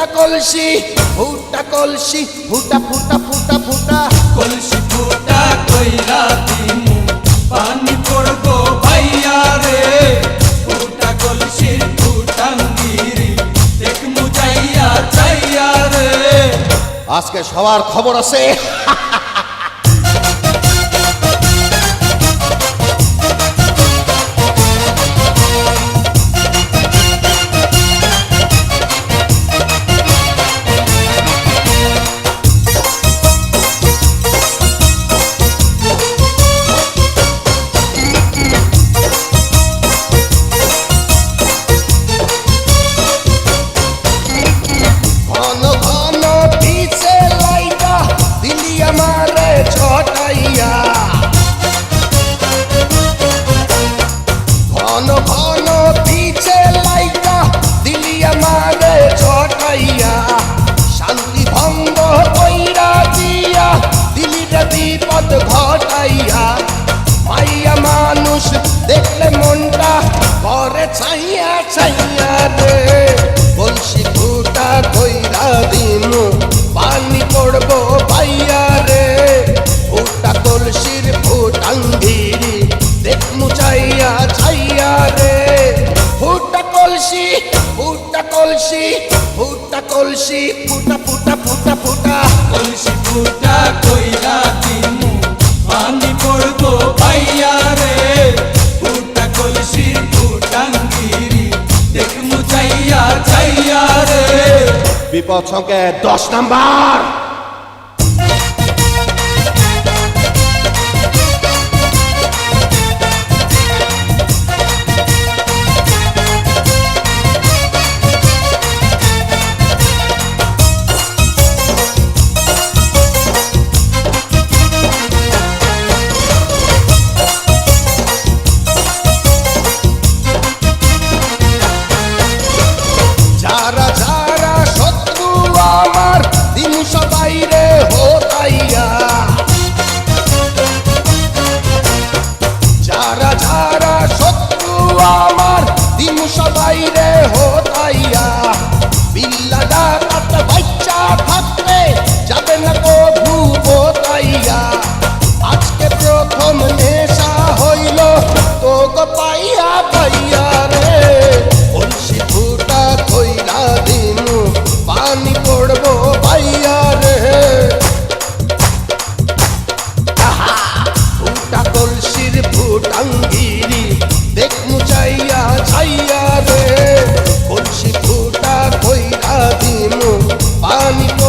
কলসি ফুটা কলসি ফুটা ফুটা ফুটা ফুটা কলসি ফুটা কইরা দিমু পানি পড়বো ভাইয়া রে ফুটা কলসির ফুটাঙ্গিরি দেখমু যাইয়া যাইয়া রে আজকে সবার খবর আছে ঘন ঘন পিছে লাইটা দিলি আমারে ছটাইয়া ঘন ঘন পিছে লাইটা দিলি আমারে ছটাইয়া শান্তি ভঙ্গ কইরা দিয়া দিলি রে বিপদ ঘটাইয়া মাইয়া মানুষ দেখলে মনটা করে ছাইয়া ছাইয়া রে কলসি ফুটা কইরা দিমু পানি পড়বো ভাইয়া রে ফুটা কলসির ফুটাঙ্গিরি দেখমু চাইয়া চাইয়া রে ফুটা কলসি ফুটা কলসি ফুটা কলসি ফুটা ফুটা ফুটা ফুটা কলসি ফুটা কইরা দিমু পানি পড়বো ভাইয়া রে ফুটা কলসির ফুটাঙ্গিরি দেখমু যাইয়া যাইয়া রে বিপদ সংকেত 10 নাম্বার যারা যারা শত্রু আমার দিন সবাই রে হোতাইয়া যারা যারা শত্রু আমার দিন সবাই রে হোতাইয়া বিল্লা ডাকাত বাচ্চা থাকতে যাবে না কভু বোতাইয়া আজকে প্রথম নেশা হইল তো গো পাইয়া পাইয়া রে কলসি ফুটা কইরা দিমু পানি